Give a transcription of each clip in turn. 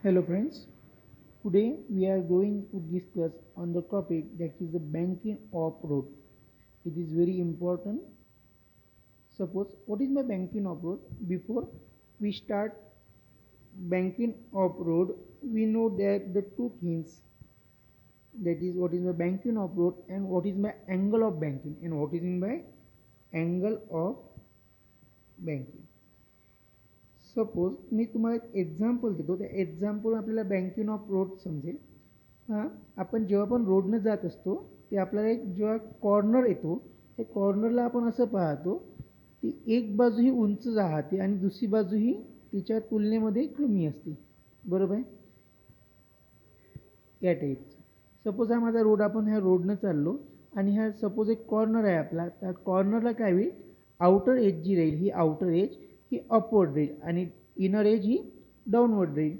Hello friends, today we are going to discuss on the topic that is the banking of road. It is very important. Suppose what is my banking of road? Before we start banking of road, we know that the two things, that is what is my banking of road and what is my angle of banking and what is my angle of banking. Suppose मी तुम्हाला एक example देतो, त्या example आपल्याला banking of road समजेल. हां, आपण जेव्हा पण रोडनं जात असतो ते आपल्याला एक जेव्हा कॉर्नर येतो, त्या कॉर्नरला आपण असं पाहतो ती एक बाजू ही उंच राहते आणि दुसरी बाजू ही तिच्या तुलनेमध्ये कमी असते, बरोबर आहे. या टाईपचं सपोज हा माझा रोड, आपण ह्या रोडनं चाललो आणि हा सपोज एक कॉर्नर आहे आपला, त्या कॉर्नरला काय होईल, आउटर एज जी राहील ही आउटर एज ही अपवर्ड राहील आणि इनर एज ही डाऊनवर्ड राहील.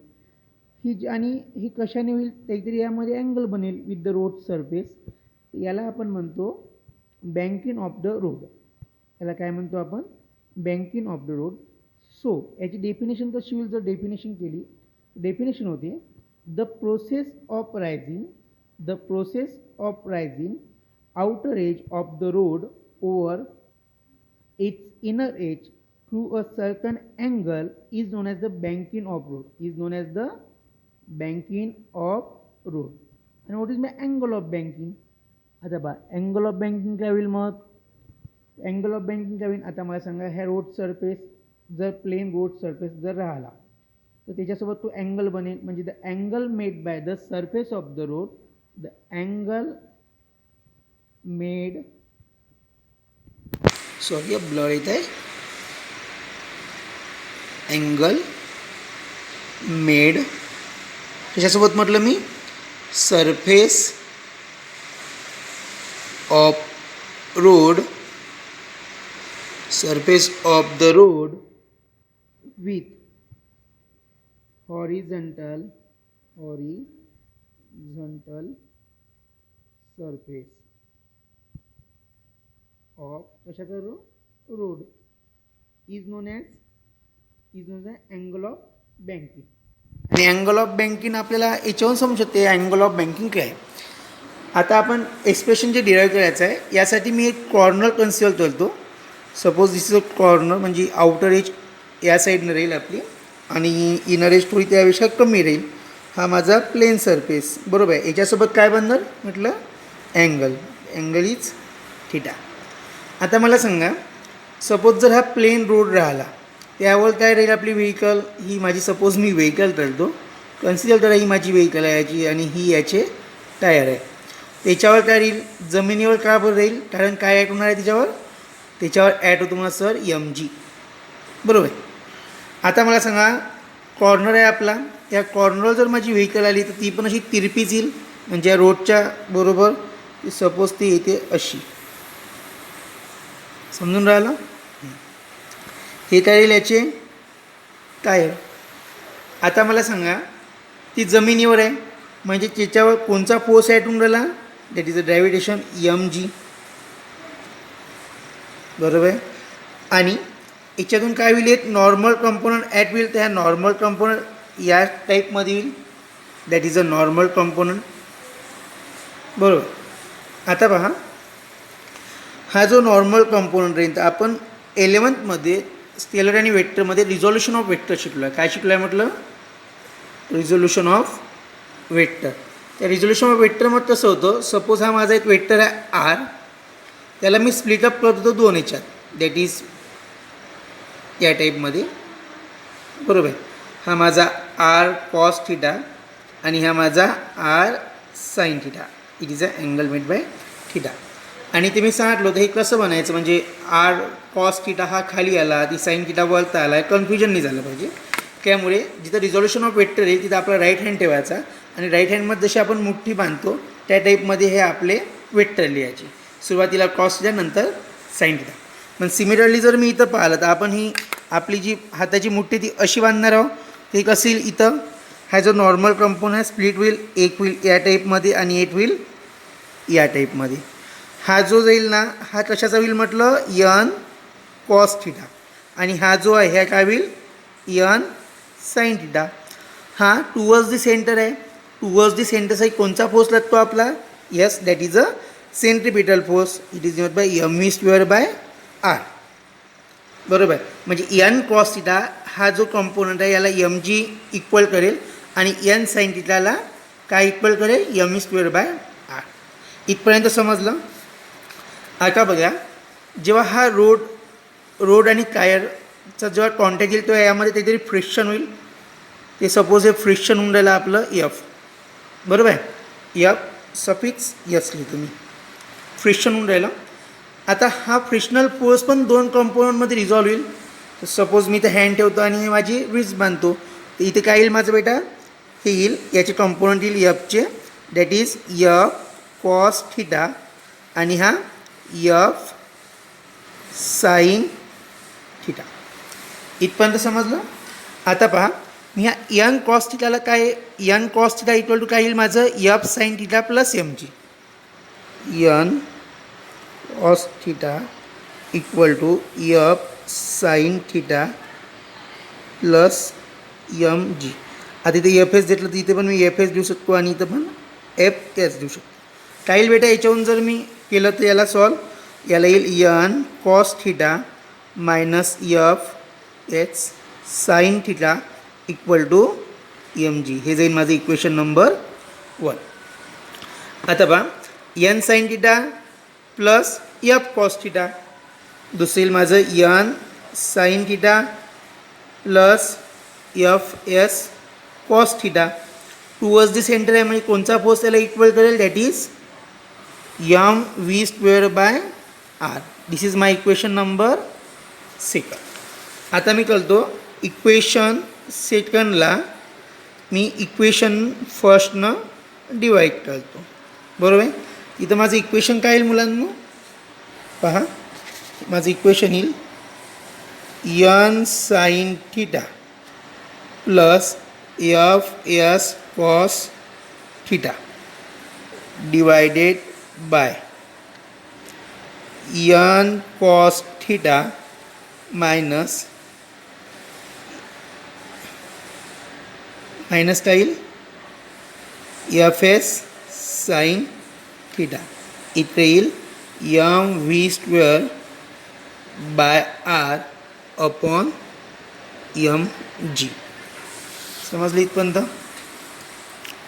आणि ही कशाने होईल, काहीतरी यामध्ये अँगल बनेल विथ द रोड सरफेस. याला आपण म्हणतो बँकिंग ऑफ द रोड. याला काय म्हणतो आपण, banking of the road. So याची डेफिनेशन कशी होईल, जर डेफिनेशन केली, डेफिनेशन होते the process of rising outer edge of the road over its inner edge through a certain angle is known as the banking of road. And what is my angle of banking? आता बा angle of banking काय होईल, मग angle of banking काय होईल, आता मला सांगा, ह्या रोड सरफेस जर प्लेन रोड सरफेस जर राहिला तर त्याच्यासोबत तो अँगल बनेल, म्हणजे the angle made by the surface of the road, the angle made, sorry blur येत आहे. अँगल मेड त्याच्यासोबत म्हटलं मी surface of road, surface of the road with horizontal surface of कशाचा road is known as angle of banking. आणि angle of banking आपल्याला याच्यावरून समजू शकते अँगल ऑफ बँकिंग काय आहे. आता आपण एक्सप्रेशन जे डिराईव्ह करायचं आहे यासाठी मी एक कॉर्नर कन्सिडर करतो. Suppose this is a corner, म्हणजे आउटर एज या साईडनं राहील आपली आणि इनर एज थोडी त्यापेक्षा कमी राहील. हा माझा प्लेन सरफेस, बरोबर आहे. याच्यासोबत काय बनणार म्हटलं, अँगल इज थिटा. आता मला सांगा, सपोज जर हा प्लेन रोड राहिला, त्यावर काय राहील आपली व्हेकल, ही माझी सपोज मी व्हेकल करतो, कन्सिडर करा ही माझी व्हेकल आहे याची आणि ही याचे टायर आहे. त्याच्यावर काय राहील, जमिनीवर का बरं राहील, कारण काय ॲट होणार आहे त्याच्यावर ॲट होतो मला सर MG, बरोबर. आता मला सांगा, कॉर्नर आहे आपला, या कॉर्नरवर जर माझी व्हेकल आली तर ती पण अशी तिरपीच येईल, म्हणजे या रोडच्या बरोबर सपोज ती येते अशी, समजून राहिलं. हे काय राहील याचे टायर. आता मला सांगा, ती जमिनीवर आहे, म्हणजे त्याच्यावर कोणचा फोर्स ॲट होऊन राहिला, that is a gravitation MG, बरोबर आहे. आणि याच्यातून काय होईल, एक नॉर्मल कंपोनंट ॲट होईल, तर ह्या नॉर्मल कंपोनंट या टाईपमध्ये होईल, that is a normal component, बरोबर. आता पहा, हा जो नॉर्मल कंपोनंट राहील, तर आपण 11th स्केलर आणि वेक्टरमध्ये रिझोल्युशन ऑफ वेक्टर शिकलो आहे. काय शिकलो आहे म्हटलं, रिझोल्युशन ऑफ वेक्टर. त्या रिझोल्युशन ऑफ वेक्टरमध्ये कसं होतं, सपोज हा माझा एक वेक्टर आहे R, त्याला मी स्प्लिटअप करत होतो दोन ह्याच्यात, दॅट इज या टाईपमध्ये, बरोबर आहे. हा माझा R cos थिटा आणि हा माझा R sin theta. It is a angle made bye theta. आणि ते मी सांगितलं होतं हे कसं बनायचं, म्हणजे R cos थिटा हा खाली आला, ती sin थिटा वरता आला, कन्फ्युजन नाही झालं पाहिजे. त्यामुळे जिथं रिझोल्युशन ऑफ वेक्टर आहे तिथं आपला राईट हँड ठेवायचा आणि राईट हँडमध्ये जशी आपण मुठ्ठी बांधतो त्या टाईपमध्ये हे आपले वेक्टर लिहायचे. सुरुवातीला कॉस थिटा, नंतर साईन थिटा. पण सिमिलरली जर मी इथं पाहिलं तर आपण ही आपली जी हाताची मुठ्ठी ती अशी बांधणार आहोत. ते कसं येईल, इथं हा जो नॉर्मल कंपोनंट आहे स्प्लिट होईल, एक होईल या टाईपमध्ये आणि एक होईल या टाईपमध्ये. हा जो जाईल ना, हा कशाचा होईल म्हटलं, N cos थिटा, आणि हा जो आहे ह्या काय होईल, N sin थिटा. हा टुवर्ड्स द सेंटर आहे. टुवर्ड्स द सेंटर साईड कोणचा फोर्स लागतो आपला? Yes, that is a centripetal force. It is not by M V square by R. बरोबर. म्हणजे एन कॉस थिटा हा जो कॉम्पोनंट आहे याला एम जी इक्वल करेल आणि एन साईन थिटाला काय इक्वल करेल? M V square by R. इथपर्यंत समजलं? आता बघा, जेव्हा हा रोड आणि टायरचा जेव्हा कॉन्टॅक्ट येईल तेव्हा यामध्ये काहीतरी फ्रिक्शन होईल. ते सपोज हे फ्रिक्शन होऊन राहिलं आपलं एफ. बरोबर आहे. एफ सफिक्स यस लिहितो मी. फ्रिक्शन होऊन राहिलं. आता हा फ्रिक्शनल फोर्स पण दोन कंपोनंटमध्ये रिझॉल्व होईल. तर सपोज मी इथे हँड ठेवतो आणि हे माझी रिस्ट बांधतो. तर इथे काय येईल माझं बेटा? हे येईल, याचे कंपोनंट येईल एफचे, that is F cos theta आणि हा एफ साईन थिटा. इथपर्यंत समजलं? आता पहा, मी ह्या यन कॉस थिटाला काय, N cos theta equal to काय येईल माझं? F sine theta plus M G. N cos theta equal to F sine theta plus M G. आता इथे एफ एस घेतलं तर इथे पण मी एफ एस देऊ शकतो आणि इथं पण एफ एस देऊ शकतो. काय येईल बेटा याच्याहून जर मी केलं तर याला सॉल्व, याला येईल N cos theta minus F H sine theta equal to M G. हे जाईल माझं इक्वेशन नंबर 1. आता पहा, N sine theta plus F cos theta. दुसरं येईल माझं N sine theta plus F S cos theta. Towards the centre आहे म्हणजे कोणचा फोर्स त्याला इक्वल करेल? That is M V square by R. This is my equation number 2. आता मी करतो इक्वेशन सेकंडला मी इक्वेशन फर्स्टनं डिवाईड करतो. बरोबर आहे. इथं माझं इक्वेशन काय येईल मुलांनो? पहा, माझं इक्वेशन येईल N sine theta plus F S cos theta divided by N cos theta minus काय येईल? F S sine theta. इथे येईल M V square by R upon M G. समजलं इथपर्यंत?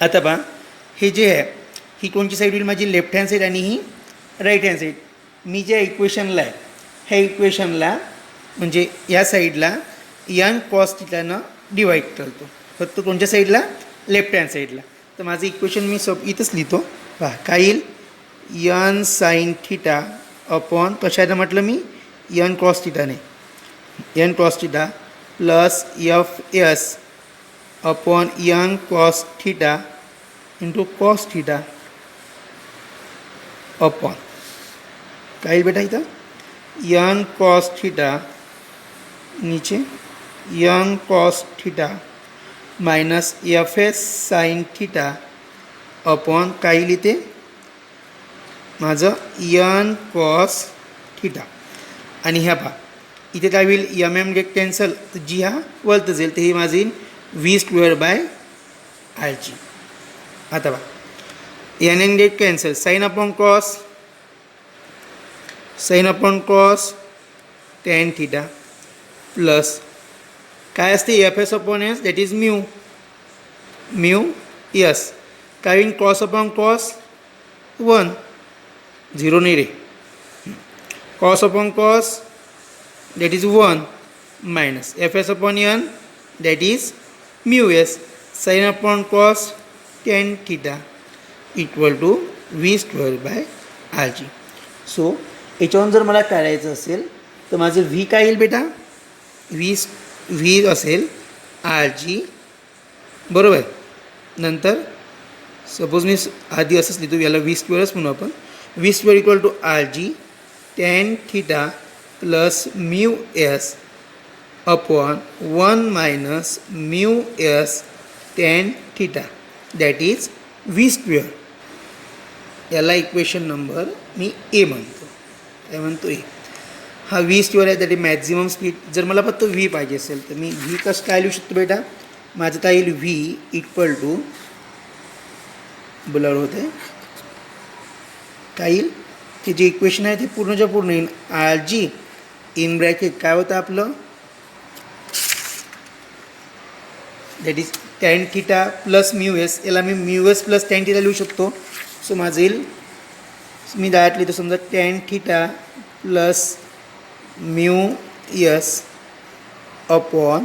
आता पहा, हे जे आहे ही कोणची साईड होईल माझी? लेफ्ट हँड साईड आणि ही राईट हँड साईड. मी ज्या इक्वेशनला आहे ह्या इक्वेशनला म्हणजे या साईडला यन कॉस थिटानं डिवाईड करतो. फक्त कोणत्या साईडला? लेफ्ट हँड साईडला. तर माझं इक्वेशन मी इथंच लिहितो. पहा काय येईल? यन साईन थिटा अपॉन कशानं म्हटलं मी? यन कॉस थिटाने. N cos theta plus F S upon N cos theta into cos theta upon काय येईल बेटा इथं? यन कॉस थिटा नीचे N cos theta minus F S sine theta upon काय येईल इथे माझं? N cos theta. आणि ह्या पहा इथे काय होईल? एम एम गेट कॅन्सल, तर जी हा वरती जाईल, तर ही माझी V square by R G. आता पहा N N get cancel, sine upon cos tan theta plus काय असते? F S upon S that is mu yes. काय होईल? कॉस अपॉन कॉस 1, 0 नाही रे. Cos upon cos that is 1 minus F S upon N that is mu S. Sine upon cos tan theta equal to V square by R G. So याच्यावरून जर मला काढायचं असेल तर माझं व्ही काय येईल बेटा? व्ही असेल आर जी. बरोबर. नंतर सपोज मी आधी असंच लिहितो, याला व्ही स्क्वेअरच म्हणू आपण. V square equal to R G tan theta plus mu S upon 1 minus mu S tan theta that is V square. याला इक्वेशन नंबर मी ए म्हणतो. काय म्हणतो? ए. हा व्ही स्क्वेअर आहे, दॅट इज मॅक्झिमम स्पीड. जर मला फक्त व्ही पाहिजे असेल तर मी व्ही कसं काय लिहू शकतो बेटा? माझं काय येईल व्ही इक्वल टू ब्लर होते काय येईल ते जे इक्वेशन आहे ते पूर्णच्या पूर्ण येईल आर जी इन ब्रॅकेट काय होतं आपलं that is tan theta plus mu S याला मी mu S plus tan theta लिहू शकतो सो माझं येईल मी डायरेक्ट लिहितो समजा tan theta plus mu S upon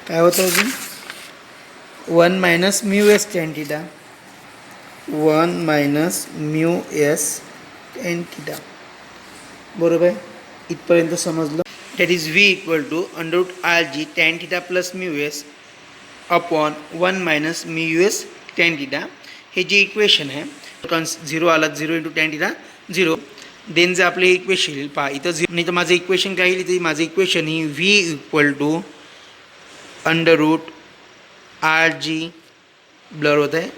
काय होतं अजून 1 minus mu S tan theta 1 minus mu S tan theta बरोबर आहे इथपर्यंत समजलं that is V equal to under root R G tan theta plus mu S upon 1 minus mu S tan theta हे जे equation आहे zero आला 0 into tan theta 0 then जे आपले इक्वेशन येईल पहा इथं झिरो नाही तर माझं इक्वेशन काय येईल इथे माझं इक्वेशन ही V equal to under root R G blur होत आहे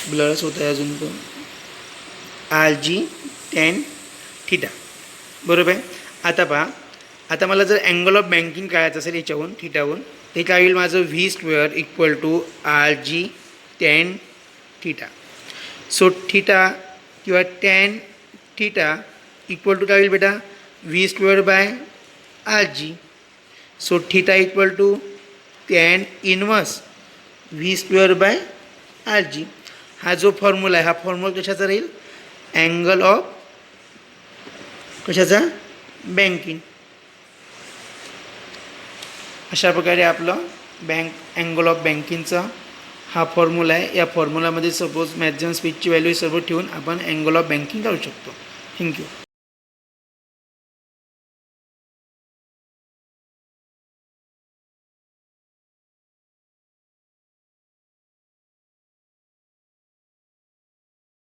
ब्लरच होत आहे अजून पण आर जी टॅन थिटा बरोबर आहे आता पहा आता मला जर अँगल ऑफ बँकिंग काढायचं असेल याच्याहून थिटाहून ते काय होईल माझं V square equal to R G tan theta so theta किंवा टॅन थिटा इक्वल टू काय होईल बेटा V square by R G so theta equal to tan inverse V square by R G हा जो फॉर्म्युला आहे हा formula कशाचा राहील अँगल ऑफ कशाचा बँकिंग अशा प्रकारे आपलं बँक अँगल ऑफ बँकिंगचा हा फॉर्म्युला आहे या फॉर्म्युलामध्ये सपोज मॅक्झिमम स्पीडची व्हॅल्यू सर्व ठेवून आपण अँगल ऑफ बँकिंग काढू शकतो थँक्यू